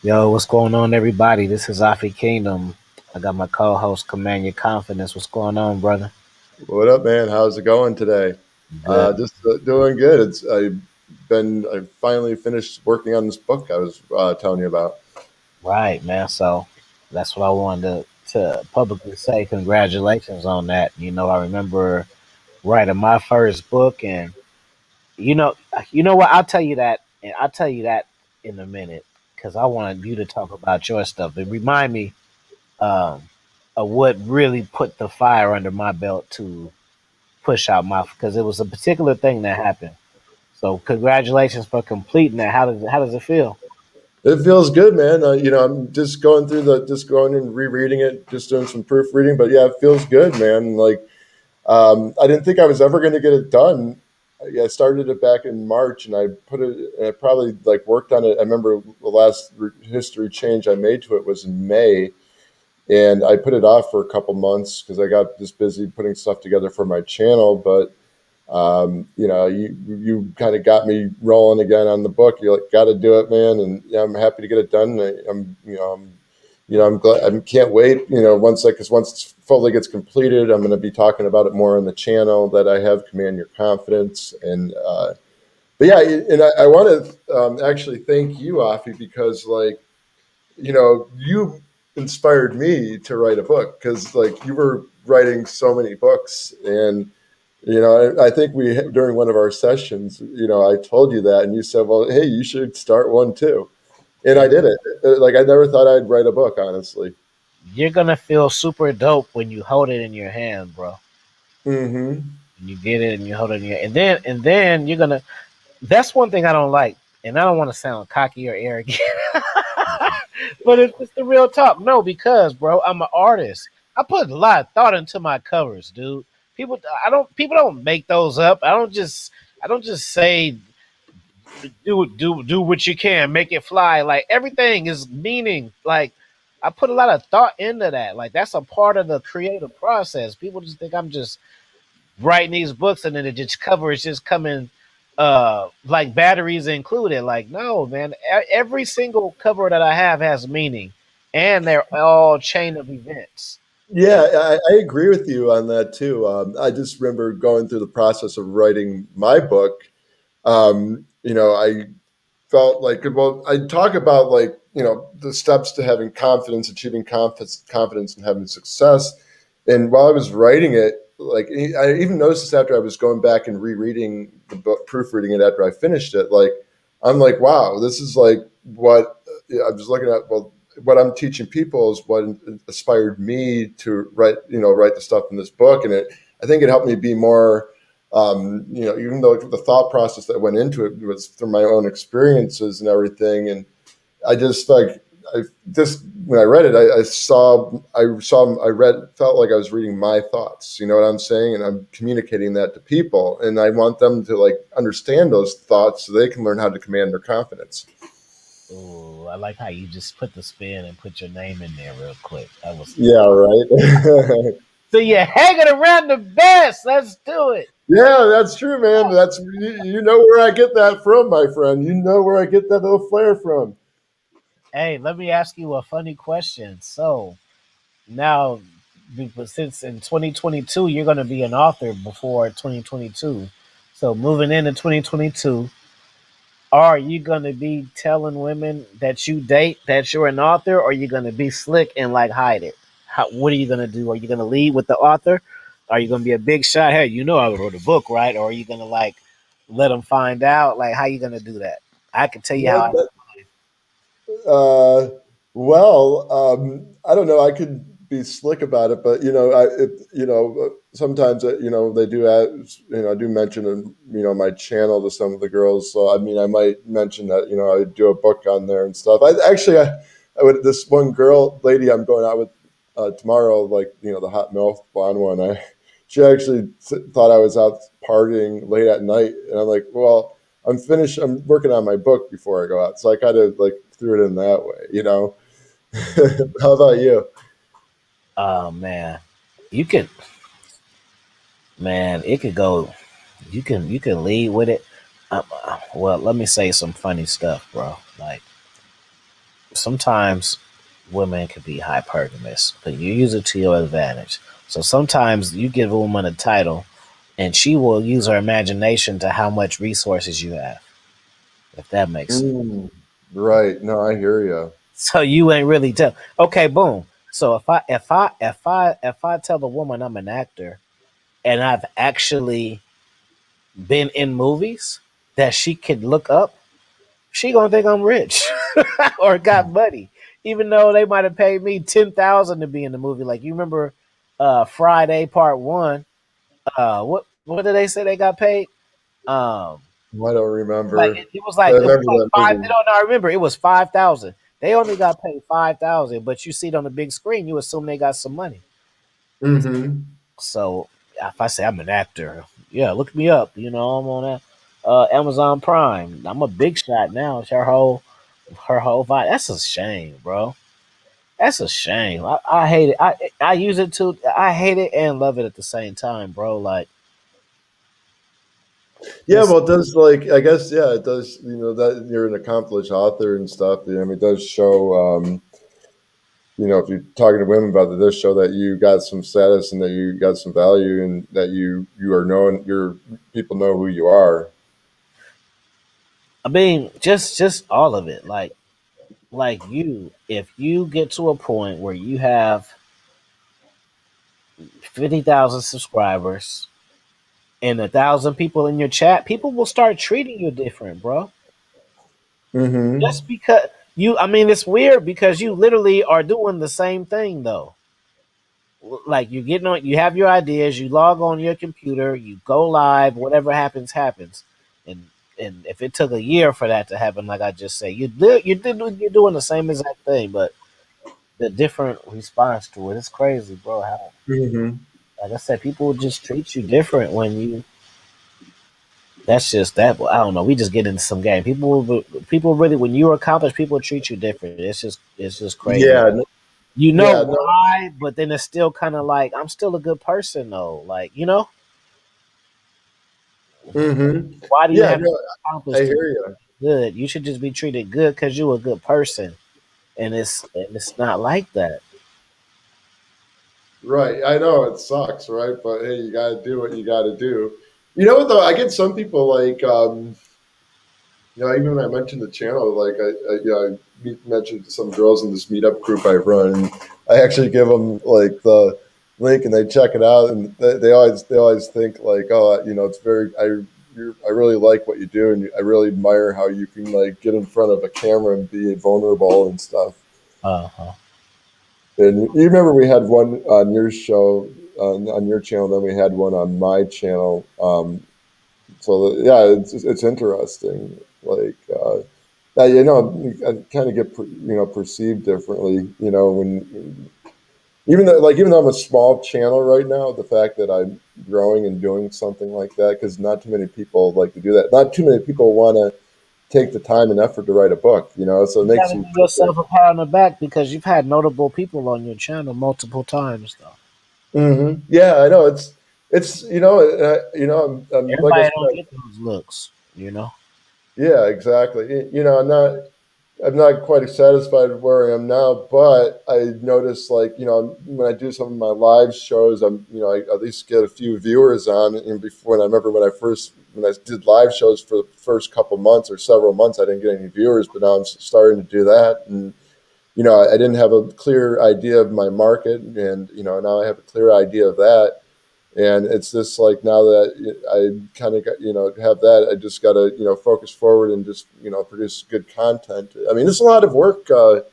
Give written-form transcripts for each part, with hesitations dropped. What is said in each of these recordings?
Yo, what's going on, everybody? This is Afi Kingdom. I got my co-host, Command Your Confidence. What's going on, brother? What up, man? How's it going today? Good. Just doing good. I finally finished working on this book I was telling you about. Right, man. So that's what I wanted to publicly say. Congratulations on that. I remember writing my first book, and you know, you know what? I'll tell you that, and I'll tell you that in a minute because I wanted you to talk about your stuff. But remind me um, of what really put the fire under my belt to push out my because it was a particular thing that happened. So congratulations for completing that. How does it feel? It feels good, man. I'm just going through just going and rereading it, just doing some proofreading. But yeah, it feels good, man. I didn't think I was ever going to get it done. Yeah, I started it back in March, and I put it. And I probably worked on it. I remember the last history change I made to it was in May, and I put it off for a couple months because I got just busy putting stuff together for my channel. But you kind of got me rolling again on the book. You got to do it, man, and yeah, I'm happy to get it done. I'm glad. I can't wait. Because once it fully gets completed, I'm going to be talking about it more on the channel that I have. Command Your Confidence, and but yeah, and I want to actually thank you, Afi, because you inspired me to write a book because you were writing so many books. And I think we during one of our sessions, I told you that, and you said, well, hey, you should start one too. And I You're, did it. I never thought I'd write a book, honestly. you're gonna feel super dope when you hold it in your hand, bro. Hmm. When you get it and you hold it in your and then you're gonna. That's one thing I don't like, and I don't want to sound cocky or arrogant, but it's the real talk. No, because bro, I'm an artist. I put a lot of thought into my covers, dude. People don't make those up. I don't just say do what you can, make it fly. Like everything is meaning. Like I put a lot of thought into that. Like that's a part of the creative process. People just think I'm just writing these books and then it just cover is just coming like batteries included. Like no, man. Every single cover that I have has meaning, and they're all chain of events. Yeah, I agree with you on that too. I just remember going through the process of writing my book. I felt like, well, I talk about the steps to having confidence, achieving confidence, and having success. And while I was writing it, I even noticed this after I was going back and rereading the book, proofreading it after I finished it. I'm like, wow, this is like what I was looking at. Well, what I'm teaching people is what inspired me to write the stuff in this book, and I think it helped me be more even though the thought process that went into it was through my own experiences and everything. And I just I just when I read it, I read, felt like I was reading my thoughts. You know what I'm saying? And I'm communicating that to people, and I want them to understand those thoughts so they can learn how to command their confidence. Oh, I like how you just put the spin and put your name in there real quick. That was Yeah, right. so you're hanging around the best. Let's do it. Yeah, that's true, man. You know where I get that from, my friend. You know where I get that little flair from. Hey, let me ask you a funny question. So now, since in 2022 you're going to be an author before 2022, so moving into 2022, are you going to be telling women that you date that you're an author, or are you going to be slick and like hide it? What are you going to do? Are you going to lead with the author? Are you going to be a big shot? Hey, I wrote a book, right? Or are you going to like let them find out? Like, how you going to do that? I can tell you how. That, I don't know. I could be slick about it, but sometimes they do I do mention my channel to some of the girls. So I mean, I might mention that I do a book on there and stuff. I would this one girl lady I'm going out with tomorrow, the hot milk blonde one. She actually thought I was out partying late at night, and I'm like, well. I'm finished. I'm working on my book before I go out, so I kind of threw it in that way. How about you? Oh man, you can, man. It could go. You can lead with it. Well, let me say some funny stuff, bro. Like sometimes women can be hypergamous, but you use it to your advantage. So sometimes you give a woman a title, and she will use her imagination to how much resources you have, if that makes sense. Mm, right. No, I hear you. So you ain't really tell. Okay, boom. So if I tell the woman I'm an actor and I've actually been in movies that she could look up, she gonna think I'm rich or got money, even though they might have paid me 10,000 to be in the movie. Like you remember, Friday Part One. What did they say they got paid? Um, I don't like remember, it was but like I it was remember like that five. movie. No, no, I remember it was 5,000. They only got paid 5,000, but you see it on the big screen, you assume they got some money. Mm-hmm. So if I say I'm an actor, yeah, look me up. I'm on that Amazon Prime. I'm a big shot now. It's her whole vibe. That's a shame, bro. That's a shame. I hate it. I use it to. I hate it and love it at the same time, bro. Like Yeah, it's. well, it does like I guess yeah, it does. You know that you're an accomplished author and stuff. I mean, it does show. If you're talking to women about it, it does show that you got some status and that you got some value and that you are known. Your people know who you are. I mean, just all of it. Like you, if you get to a point where you have 50,000 subscribers and 1,000 people in your chat, people will start treating you different, bro. Mm-hmm. Just because I mean, it's weird because you literally are doing the same thing though. Like you're getting on, you have your ideas, you log on your computer, you go live, whatever happens, happens. And and if it took a year for that to happen, like I just say, you're doing the same exact thing, but the different response to it. It's crazy, bro. How, Mm-hmm. like I said, people just treat you different when you. That's just that. I don't know. We just get into some game. People really, when you accomplish, people treat you different. It's just crazy. Yeah. You know Yeah. No. why, but then it's still kind of like I'm still a good person though. Like Mm-hmm. why do you Yeah. have to No. I accomplish to be hear you. good? You should just be treated good because you're a good person, and it's not like that. Right. I know it sucks, right? But hey, you got to do what you got to do. You know what though? I get some people like. Even when I mentioned the channel, like I mentioned some girls in this meetup group I run. And I actually give them like the link, and they check it out, and they always think like, oh, it's very I really like what you do, and I really admire how you can like get in front of a camera and be vulnerable and stuff. Uh huh. And you remember we had one on your show on your channel, then we had one on my channel. Yeah, it's interesting. Like, I kind of get perceived differently. When even though I'm a small channel right now, the fact that I'm growing and doing something like that, because not too many people like to do that. Not too many people want to take the time and effort to write a book. So it You makes gotta you give think like, yourself a pat on the back because you've had notable people on your channel multiple times, though. yeah, I know it's I'm like I Everybody don't said, get those looks. yeah, exactly. I'm not quite satisfied with where I am now, but I notice like when I do some of my live shows, I at least get a few viewers on. And before, and I remember when I did live shows for the first couple months or several months, I didn't get any viewers, but now I'm starting to do that. And I didn't have a clear idea of my market, and now I have a clear idea of that. And it's just like now that I kind of got have that, I just got to focus forward and just produce good content. I mean, it's a lot of work, you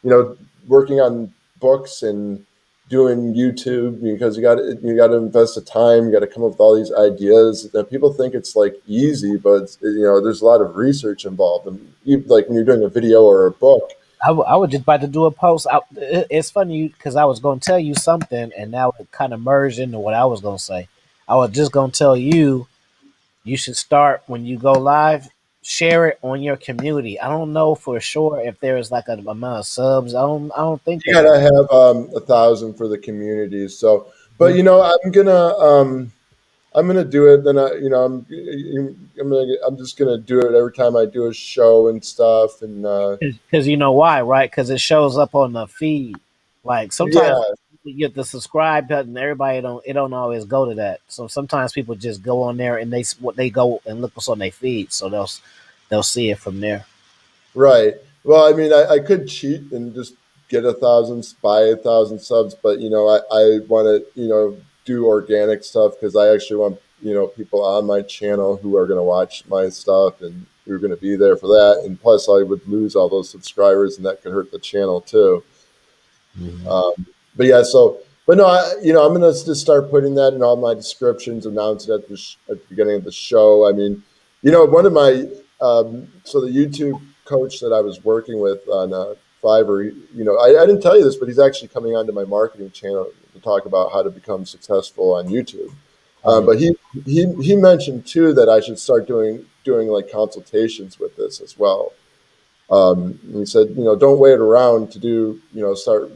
know working on books and doing YouTube, because you got to invest the time. You got to come up with all these ideas that people think it's like easy, but there's a lot of research involved. And like when you're doing a video or a book. I was just about to do a post. It's funny because I was going to tell you something, and now it kind of merged into what I was going to say. I was just going to tell you you should start when you go live. Share it on your community. I don't know for sure if there is like an amount of subs. I don't think You there is. gotta have 1,000 for the communities. So, but Mhm. I'm gonna I'm gonna do it. Then I'm just gonna do it every time I do a show and stuff. And Because you know why, right? Because it shows up on the feed. Like sometimes yeah, you get the subscribe button. Everybody don't it don't always go to that. So sometimes people just go on there and they go and look what's on their feed. So they'll see it from there. right. Well, I mean, I could cheat and just get 1,000, buy 1,000 subs, but I want to do organic stuff because I actually want people on my channel who are going to watch my stuff and who are going to be there for that. And plus, I would lose all those subscribers, and that could hurt the channel too. Mhm. But yeah, but no, I'm gonna just start putting that in all my descriptions, announce it at the beginning of the show. I mean, one of my so the YouTube coach that I was working with on Fiverr, I didn't tell you this, but he's actually coming onto my marketing channel to talk about how to become successful on YouTube. Oh yeah. But he mentioned too that I should start doing like consultations with this as well. He said, don't wait around to start,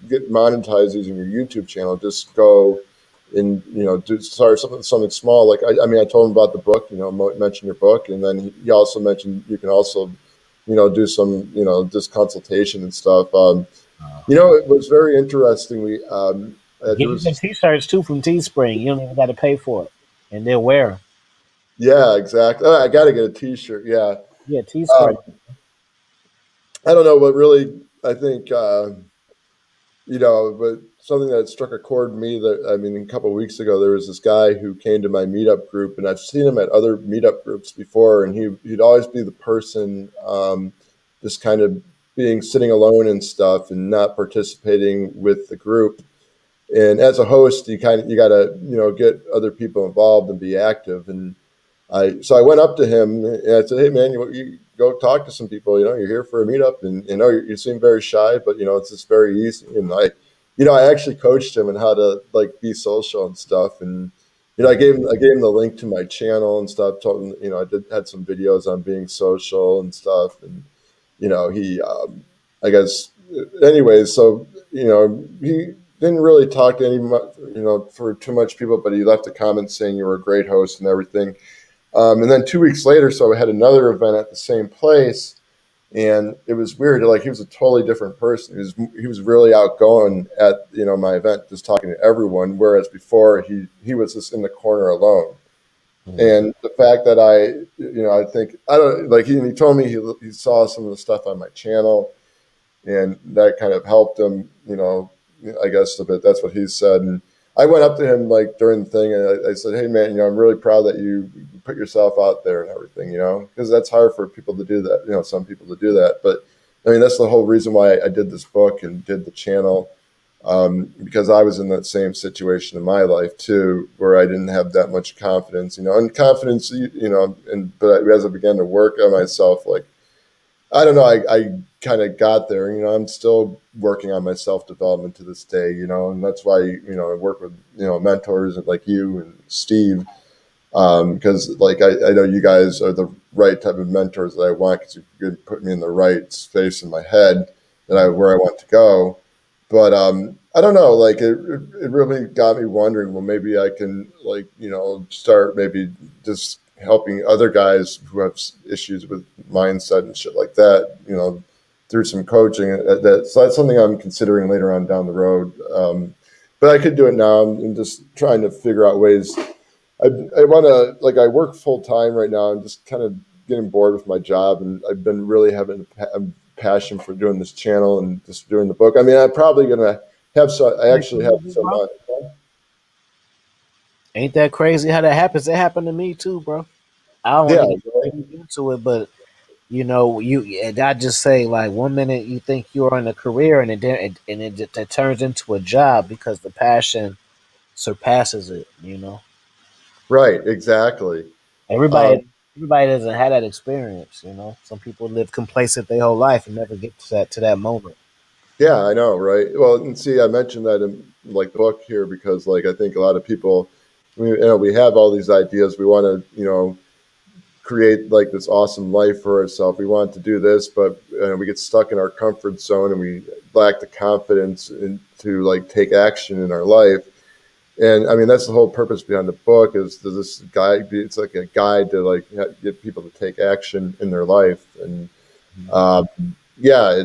get monetized using your YouTube channel. Just go and, start something small. Like, I mean, I told him about the book, mention your book. And then he also mentioned you can also, do some, just consultation and stuff. It was very interesting. There Get you was the this, t-shirts too from Teespring. You don't even got to pay for it, and they'll wear 'em. yeah, exactly. Oh, I got to get a t-shirt. Yeah. Yeah, Um, Teespring. I don't know what really, I think, but something that struck a chord in me that I mean, a couple of weeks ago, there was this guy who came to my meetup group, and I've seen him at other meetup groups before, and he'd always be the person, just kind of being sitting alone and stuff, and not participating with the group. And as a host, you got to get other people involved and be active. And I went up to him and I said, "Hey man, you go talk to some people. You're here for a meetup, and you seem very shy, but it's just very easy." And I actually coached him on how to like be social and stuff. And I gave him the link to my channel and stuff. Told him I had some videos on being social and stuff. And he I guess anyways. So he didn't really talk to for too much people, but he left a comment saying you were a great host and everything. And then 2 weeks later, so I had another event at the same place, and it was weird. Like he was a totally different person. He was really outgoing at my event, just talking to everyone. Whereas before he was just in the corner alone. Mhm. And the fact that I think I don't like he told me he saw some of the stuff on my channel, and that kind of helped him. I guess a bit. That's what he said. And I went up to him like during the thing, and I said, "Hey man, I'm really proud that you put yourself out there and everything. Because that's hard for people to do that. Some people to do that. But I mean, that's the whole reason why I did this book and did the channel." Because I was in that same situation in my life too, where I didn't have that much confidence, and confidence, but as I began to work on myself, like I don't know. I kind of got there. I'm still working on my self development to this day. And that's why I work with mentors like you and Steve, because like I know you guys are the right type of mentors that I want because you could put me in the right space in my head where I want to go. But I don't know. Like it really got me wondering. Well, maybe I can like start maybe just helping other guys who have issues with mindset and shit like that. Through some coaching. So that's something I'm considering later on down the road. But I could do it now. I'm just trying to figure out ways. I want to like I work full time right now. I'm just kind of getting bored with my job, and I've been really having a passion for doing this channel and just doing the book. I mean, I'm probably gonna have some. I Ain't that actually have crazy, some. bro? Ain't that crazy how that happens? It happened to me too, bro. I don't want Yeah, to get too deep into it, but and I just say like one minute you think you're in a career, and it turns into a job because the passion surpasses it. right, exactly. Everybody Um, everybody doesn't have that experience. Some people live complacent their whole life and never get to that moment. yeah, I know, right? Well, and see, I mentioned that in like the book here because like I think a lot of people, we have all these ideas. We want to, create like this awesome life for ourselves. We want to do this, but we get stuck in our comfort zone and we lack the confidence to like take action in our life. And I mean, that's the whole purpose behind the book is to this guide. It's like a guide to like get people to take action in their life. And um, yeah,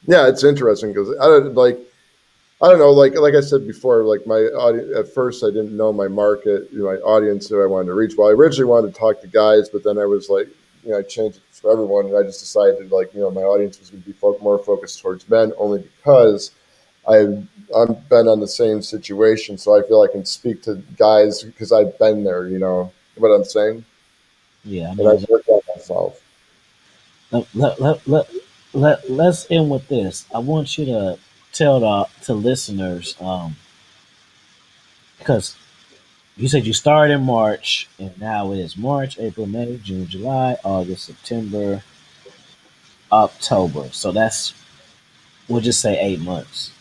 yeah, it's interesting because I don't know, like I said before, like my audience at first I didn't know my market, my audience who I wanted to reach. Well, I originally wanted to talk to guys, but then I was like, I changed it for everyone, and I just decided like, my audience was going to be more focused towards men, only because I've been on the same situation, so I feel I can speak to guys because I've been there. You know what I'm saying? Yeah, I And know I've exactly. worked on myself. Let's end with this. I want you to tell to listeners, because you said you started in March, and now it is March, April, May, June, July, August, September, October. So that's, we'll just say 8 months.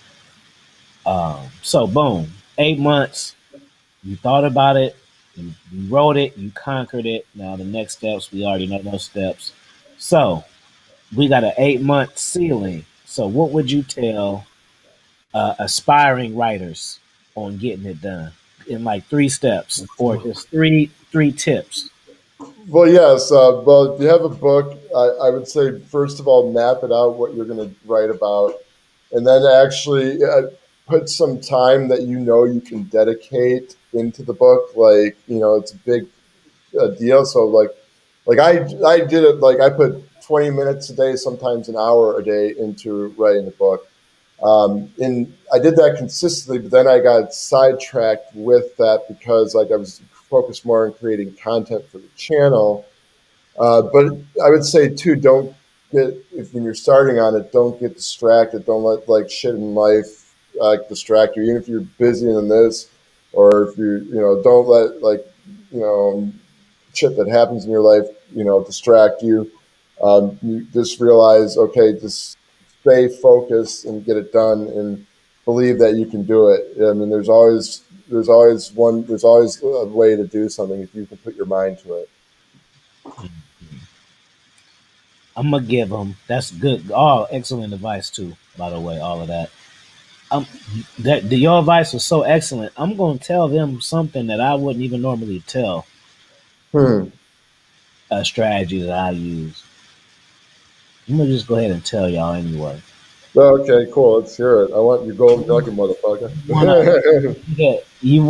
So boom, 8 months. You thought about it, you wrote it, you conquered it. Now the next steps, we already know those steps. So we got an 8 month ceiling. So what would you tell aspiring writers on getting it done in like 3 steps or just three tips? Well, yes. Well, if you have a book, I would say first of all, map it out what you're going to write about, and then actually put some time that you can dedicate into the book. Like it's a big deal. So like I did it. Like I put 20 minutes a day, sometimes an hour a day into writing the book. And I did that consistently, but then I got sidetracked with that because like I was focused more on creating content for the channel. But I would say too, don't get if when you're starting on it, don't get distracted. Don't let like shit in life distract you. Even if you're busy in this, or if don't let like you know shit that happens in your life, distract you. You just realize, okay, just stay focused and get it done, and believe that you can do it. I mean, there's always a way to do something if you can put your mind to it. I'm gonna give them. That's good. All excellent advice too. By the way, all of that. Um, your advice was so excellent. I'm gonna tell them something that I wouldn't even normally tell, Hmm. a strategy that I use. I'm gonna just go ahead and tell y'all anyway. Okay, cool. Let's hear it. I want your golden nugget, You wanna motherfucker. Yeah, you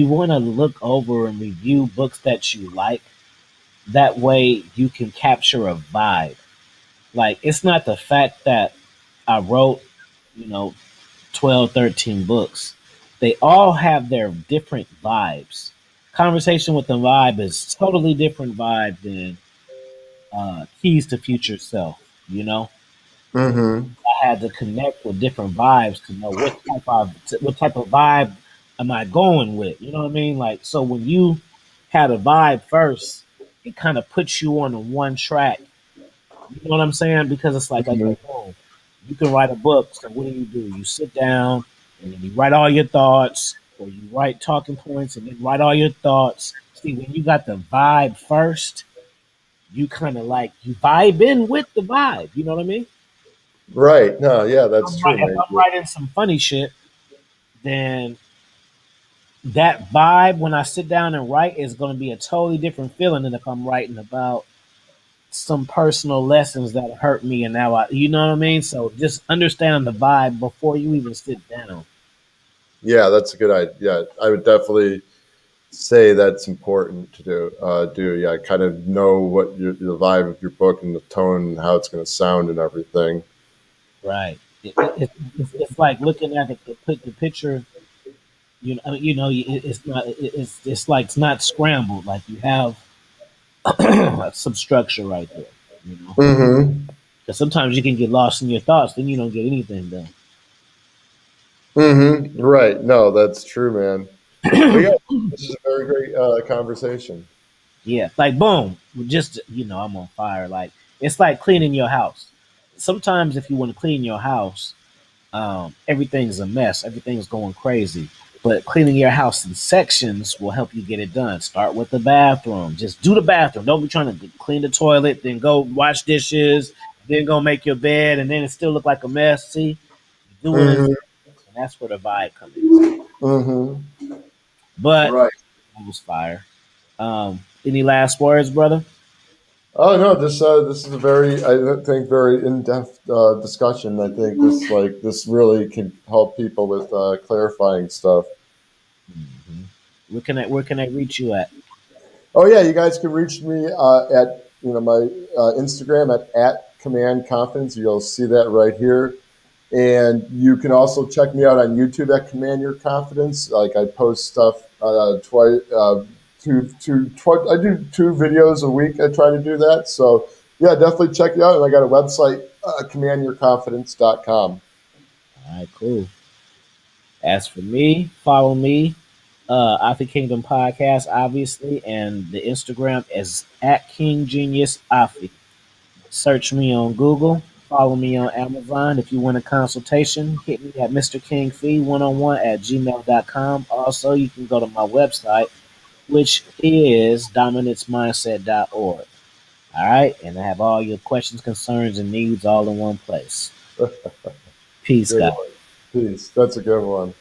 wanna look over and review books that you like. That way you can capture a vibe. Like it's not the fact that I wrote, you know, 12, 13 books. They all have their different vibes. Conversation with the Vibe is totally different vibe than Keys to Future Self, you know? Mm-hmm. I had to connect with different vibes to know what type of vibe am I going with. You know what I mean? Like so when you had a vibe first, it kind of puts you on the one track. You know what I'm saying? Because it's like, Mm-hmm. okay, boom, you can write a book. So what do? You sit down and then you write all your thoughts, or you write talking points and then write all your thoughts. See, when you got the vibe first, you kind of like you vibe in with the vibe. You know what I mean? Right. No, yeah, that's true, If man. I'm writing some funny shit, then that vibe when I sit down and write is going to be a totally different feeling than if I'm writing about some personal lessons that hurt me and now you know what I mean? So just understand the vibe before you even sit down. Yeah, that's a good idea. Yeah, I would definitely say that's important to do. Yeah, kind of know what the vibe of your book and the tone and how it's going to sound and everything. Right. It's like looking at the picture. It's not. It's like it's not scrambled. Like you have some structure right there. You know, Mm-hmm. because sometimes you can get lost in your thoughts, then you don't get anything done. Mm-hmm. Right. No, that's true, man. But yeah, this is a very great conversation. Yeah, like boom, just I'm on fire. Like it's like cleaning your house. Sometimes if you want to clean your house, everything's a mess, everything's going crazy. But cleaning your house in sections will help you get it done. Start with the bathroom. Just do the bathroom. Don't be trying to clean the toilet, then go wash dishes, then go make your bed, and then it still look like a mess. See, do it in Mm-hmm. and that's where the vibe comes in. Mm-hmm. But Right. that was fire. Any last words, brother? Oh no, this is a very, I think, very in depth discussion. I think this really can help people with clarifying stuff. Mhm. Where can I reach you at? Oh yeah, you guys can reach me at my Instagram at command confidence. You'll see that right here, and you can also check me out on YouTube at Command Your Confidence. Like I post stuff twice, I do 2 videos a week. I try to do that. So yeah, definitely check it out. And I got a website, commandyourconfidence.com. All right, cool. As for me, follow me, Afi Kingdom Podcast, obviously, and the Instagram is at King Genius Afi. Search me on Google. Follow me on Amazon. If you want a consultation, hit me at Mr. King Fee 101 at gmail.com. Also, you can go to my website, which is dominancemindset.org. All right. And I have all your questions, concerns, and needs all in one place. Peace, Good guys. one. Peace. That's a good one.